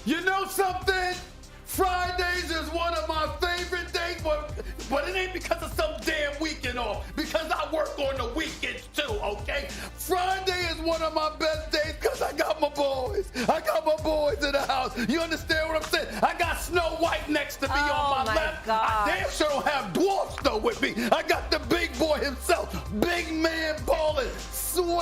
You know something? Fridays is one of my favorite days, but it ain't because of some damn weekend off. Because I work on the weekends too, okay? Friday is one of my best days because I got my boys. I got my boys in the house. You understand what I'm saying? I got Snow White next to me on my left. God. I damn sure don't have Dwarf Snow with me. I got the big boy himself, big man ballin', Swagoo,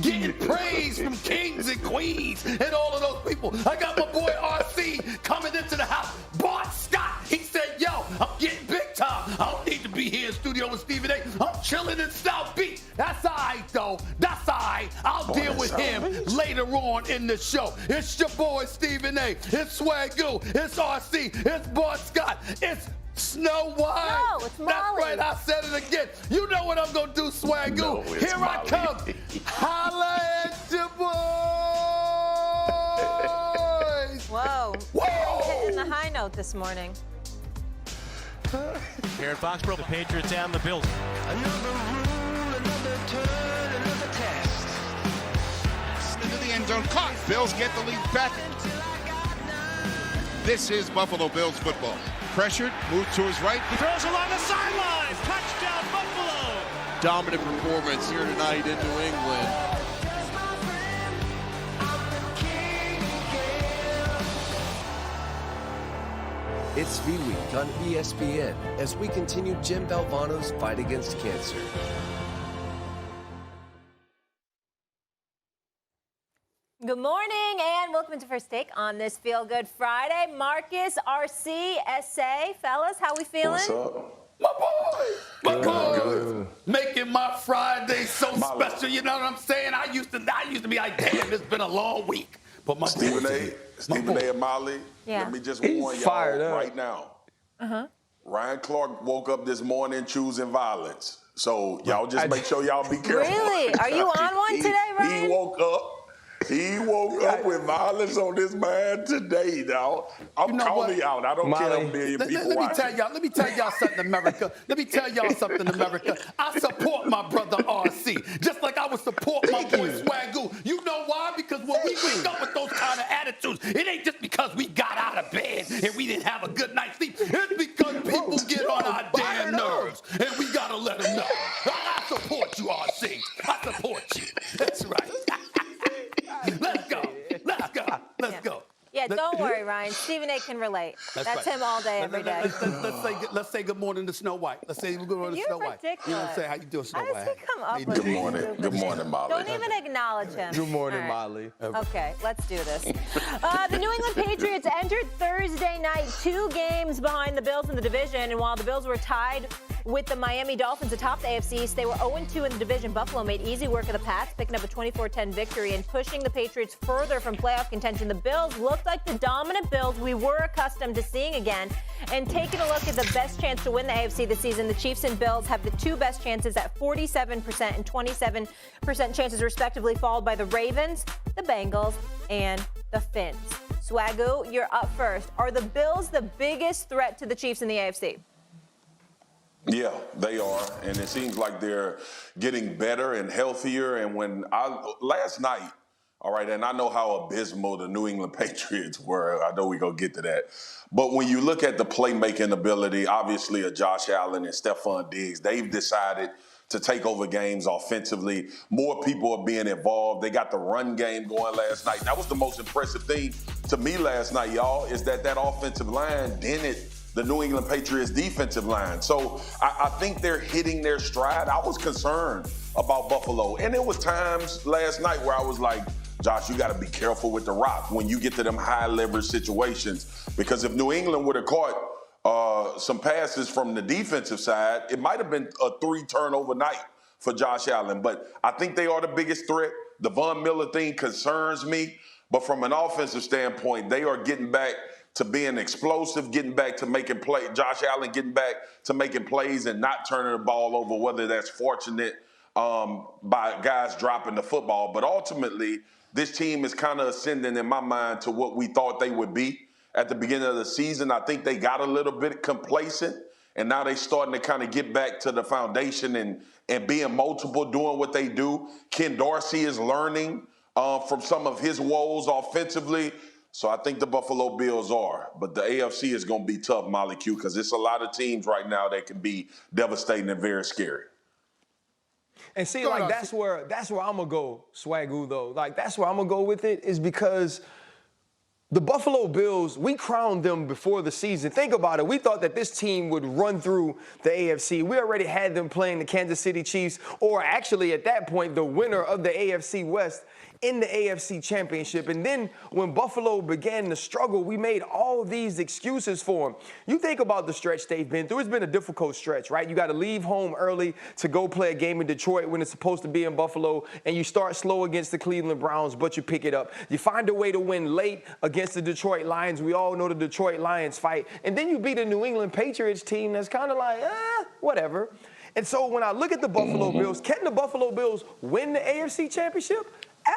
getting praise from kings and queens and all of those people. I got my boy RC coming into the house. Bart Scott, he said, yo, I'm getting big time. I don't need to be here in studio with Stephen A. I'm chilling in South Beach. That's all right, though. That's all right. I'll deal with him later on in the show. It's your boy, Stephen A. It's Swagoo. It's RC. It's Bart Scott. It's Snow White. No, it's Molly. That's right, I said it again. You know what I'm going to do, Swagoo. No, Here Molly. I come. Holla at your boys. Whoa. Whoa. Hitting the high note this morning. Here at Foxborough, the Patriots and the Bills. Another rule, another turn, another test. Into the end zone, caught. Bills get the lead back. This is Buffalo Bills football. Pressured, moves to his right. He throws along the sideline. Touchdown, Buffalo. Dominant performance here tonight in New England. It's Speed Week on ESPN as we continue Jim Valvano's fight against cancer. Good morning and welcome to First Take on this Feel Good Friday. Marcus, RC, SA, fellas, how we feeling? What's up? My boys. My boys. Good. Making my Friday so Molly. special. You know what I'm saying? I used to be like, damn, it's been a long week. But my Stephen boys- A. Stephen A. and Molly. Yeah. Let me just He's warn y'all fired up. right now. Ryan Clark woke up this morning choosing violence. So y'all just make sure y'all be careful. Really? Are you on one today, Ryan? He woke up. He woke up with violence on this man today, dog. I'm You know calling what? out. I don't care a million people Let me watching. let me tell y'all something, America. Let me tell y'all something, America. I support my brother RC, just like I would support my boy Swagoo. You know why? Because when we wake up with those kind of attitudes, it ain't just because we got out of bed and we didn't have a good night's sleep. It's because people get on our damn nerves, and we gotta let them know. I support you, RC. I support you. That's right. Let's go. Let's go. Let's go. Yeah, don't worry, Ryan. Stephen A. can relate. That's right. him all day, every day. Let's say good morning to Snow White. Let's say good morning to You're Snow White. ridiculous. You know what I'm saying? How you doing, Snow How White? does he come up with Good these morning. stupid Good things? morning, Molly. Don't even acknowledge him. Good morning, All right. Molly. Okay, let's do this. The New England Patriots entered Thursday night 2 games behind the Bills in the division, and while the Bills were tied with the Miami Dolphins atop the AFC East, they were 0-2 in the division. Buffalo made easy work of the Pats, picking up a 24-10 victory and pushing the Patriots further from playoff contention. The Bills looked like the dominant Bills we were accustomed to seeing again. And taking a look at the best chance to win the AFC this season, the Chiefs and Bills have the 2 best chances at 47% and 27% chances respectively, followed by the Ravens, the Bengals, and the Finns. Swagoo, you're up first. Are the Bills the biggest threat to the Chiefs in the AFC? Yeah, they are, and it seems like they're getting better and healthier. And last night, all right, and I know how abysmal the New England Patriots were. I know we're going to get to that. But when you look at the playmaking ability, obviously, of Josh Allen and Stephon Diggs, they've decided to take over games offensively. More people are being involved. They got the run game going last night. That was the most impressive thing to me last night, y'all, is that offensive line dented the New England Patriots defensive line. So I think they're hitting their stride. I was concerned about Buffalo. And there was times last night where I was like, Josh, you got to be careful with the rock when you get to them high leverage situations. Because if New England would have caught some passes from the defensive side, it might have been a 3-turnover night for Josh Allen. But I think they are the biggest threat. The Von Miller thing concerns me. But from an offensive standpoint, they are getting back to being explosive, getting back to making plays. Josh Allen getting back to making plays and not turning the ball over, whether that's fortunate by guys dropping the football. But ultimately, this team is kind of ascending in my mind to what we thought they would be at the beginning of the season. I think they got a little bit complacent, and now they're starting to kind of get back to the foundation and being multiple, doing what they do. Ken Dorsey is learning from some of his woes offensively. So I think the Buffalo Bills are. But the AFC is going to be tough, Molly Q, because it's a lot of teams right now that can be devastating and very scary. And see, like, that's where I'm going to go, Swagoo, though. Like, that's where I'm going to go with it, is because the Buffalo Bills, we crowned them before the season. Think about it. We thought that this team would run through the AFC. We already had them playing the Kansas City Chiefs, or actually at that point, the winner of the AFC West in the AFC Championship. And then when Buffalo began to struggle, we made all of these excuses for them. You think about the stretch they've been through. It's been a difficult stretch, right? You got to leave home early to go play a game in Detroit when it's supposed to be in Buffalo, and you start slow against the Cleveland Browns, but you pick it up. You find a way to win late against the Detroit Lions. We all know the Detroit Lions fight. And then you beat a New England Patriots team that's kind of like, whatever. And so when I look at the Buffalo Bills, can the Buffalo Bills win the AFC Championship?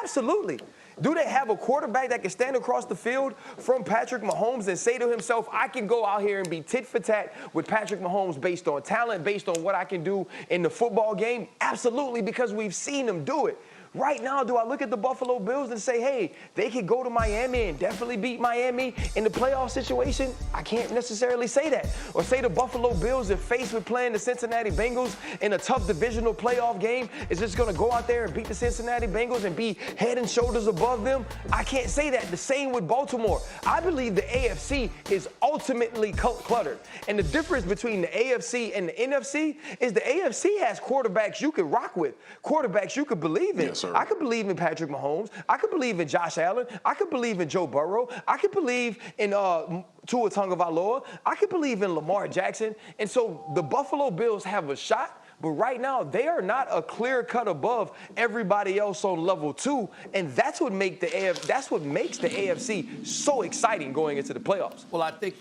Absolutely. Do they have a quarterback that can stand across the field from Patrick Mahomes and say to himself, I can go out here and be tit for tat with Patrick Mahomes based on talent, based on what I can do in the football game? Absolutely, because we've seen them do it. Right now, do I look at the Buffalo Bills and say, hey, they could go to Miami and definitely beat Miami in the playoff situation? I can't necessarily say that. Or say the Buffalo Bills, if faced with playing the Cincinnati Bengals in a tough divisional playoff game, is just going to go out there and beat the Cincinnati Bengals and be head and shoulders above them? I can't say that. The same with Baltimore. I believe the AFC is ultimately cluttered. And the difference between the AFC and the NFC is the AFC has quarterbacks you could rock with, quarterbacks you could believe in. Yes, sir. I could believe in Patrick Mahomes. I could believe in Josh Allen. I could believe in Joe Burrow. I could believe in Tua Tagovailoa. I could believe in Lamar Jackson. And so the Buffalo Bills have a shot. But right now, they are not a clear cut above everybody else on level 2, and that's what makes the AFC so exciting going into the playoffs. Well, I think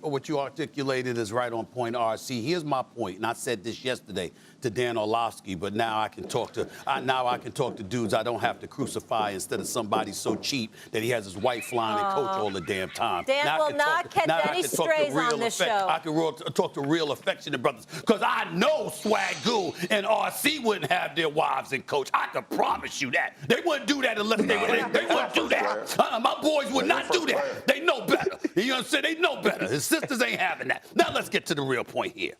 what you articulated is right on point, RC. Here's my point, and I said this yesterday to Dan Orlovsky, but now I can talk to dudes I don't have to crucify instead of somebody so cheap that he has his wife flying and coach all the damn time. Dan will not catch any strays on this show. I can talk to real affectionate brothers because I know Swagoo and RC wouldn't have their wives and coach. I can promise you that. They wouldn't do that unless they wouldn't do that. My boys would not do that. They know better. You know what I'm saying? They know better. His sisters ain't having that. Now let's get to the real point here.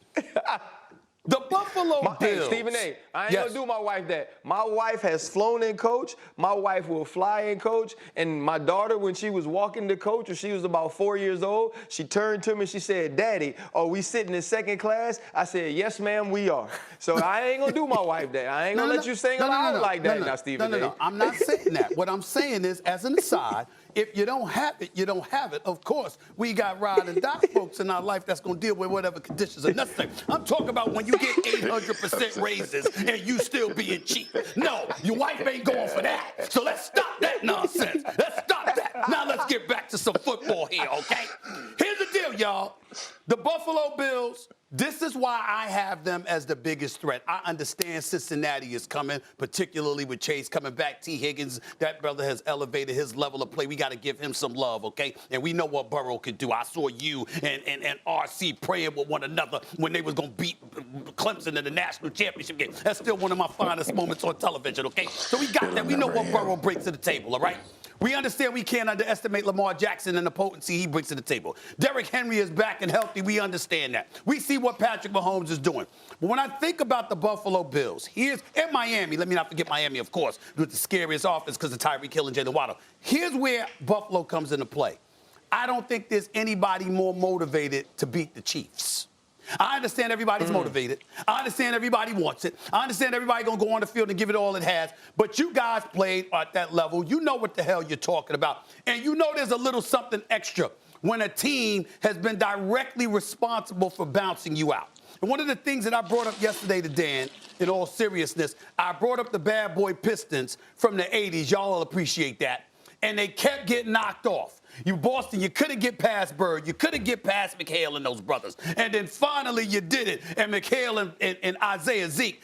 The Buffalo Bills. Hey, Stephen A., I ain't gonna do my wife that. My wife has flown in coach. My wife will fly in coach. And my daughter, when she was walking to coach, when she was about 4 years old, she turned to me and she said, Daddy, are we sitting in second class? I said, yes, ma'am, we are. So I ain't gonna do my wife that. I ain't gonna let you sing aloud like that now, Stephen A. No, I'm not saying that. What I'm saying is, as an aside, if you don't have it, you don't have it. Of course, we got ride and die folks in our life that's going to deal with whatever conditions are necessary. I'm talking about when you get 800% raises and you still being cheap. No, your wife ain't going for that. So let's stop that nonsense. Let's stop that. Now let's get back to some football here, okay? Here's the deal, y'all. The Buffalo Bills, this is why I have them as the biggest threat. I understand Cincinnati is coming, particularly with Chase coming back. T. Higgins, that brother has elevated his level of play. We got to give him some love, okay? And we know what Burrow could do. I saw you and RC praying with one another when they was going to beat Clemson in the national championship game. That's still one of my finest moments on television, okay? So we got that. We know what Burrow brings to the table, all right? We understand we can't underestimate Lamar Jackson and the potency he brings to the table. Derrick Henry is back and healthy. We understand that. We see what Patrick Mahomes is doing. But when I think about the Buffalo Bills, here's in Miami, let me not forget Miami, of course, with the scariest offense because of Tyreek Hill and Jalen Waddle. Here's where Buffalo comes into play. I don't think there's anybody more motivated to beat the Chiefs. I understand everybody's motivated. I understand everybody wants it. I understand everybody going to go on the field and give it all it has. But you guys played at that level. You know what the hell you're talking about. And you know there's a little something extra when a team has been directly responsible for bouncing you out. And one of the things that I brought up yesterday to Dan, in all seriousness, I brought up the bad boy Pistons from the 80s. Y'all will appreciate that. And they kept getting knocked off. You Boston, you couldn't get past Bird. You couldn't get past McHale and those brothers. And then finally you did it. And McHale and Isaiah Zeke,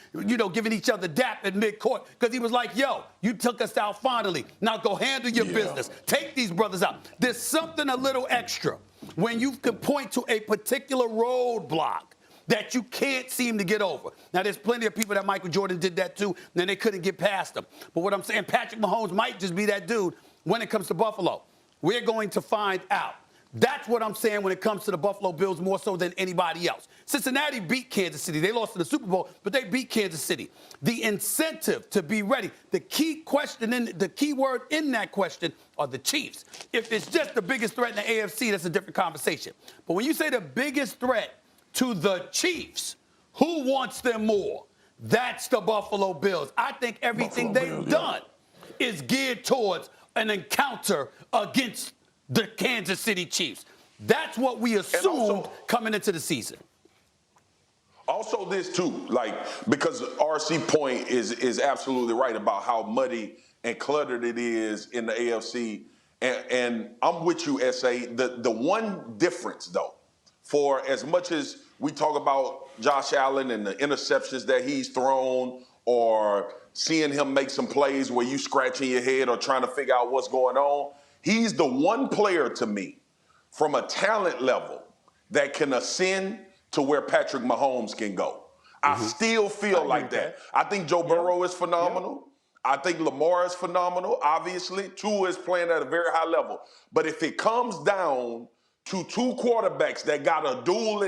giving each other dap at midcourt because he was like, yo, you took us out finally. Now go handle your business. Take these brothers out. There's something a little extra when you can point to a particular roadblock that you can't seem to get over. Now, there's plenty of people that Michael Jordan did that too, and then they couldn't get past them. But what I'm saying, Patrick Mahomes might just be that dude when it comes to Buffalo. We're going to find out. That's what I'm saying when it comes to the Buffalo Bills more so than anybody else. Cincinnati beat Kansas City. They lost in the Super Bowl, but they beat Kansas City. The incentive to be ready, the key word in that question are the Chiefs. If it's just the biggest threat in the AFC, that's a different conversation. But when you say the biggest threat to the Chiefs, who wants them more? That's the Buffalo Bills. I think everything they've done is geared towards an encounter against the Kansas City Chiefs. That's what we assumed coming into the season. Also this too, because RC point is absolutely right about how muddy and cluttered it is in the AFC. And I'm with you, SA. The one difference, though, for as much as we talk about Josh Allen and the interceptions that he's thrown, or seeing him make some plays where you scratching your head or trying to figure out what's going on, he's the one player to me from a talent level that can ascend to where Patrick Mahomes can go. I still feel like that. I think Joe Burrow is phenomenal. I think Lamar is phenomenal, obviously. Tua is playing at a very high level. But if it comes down to two quarterbacks that got a duel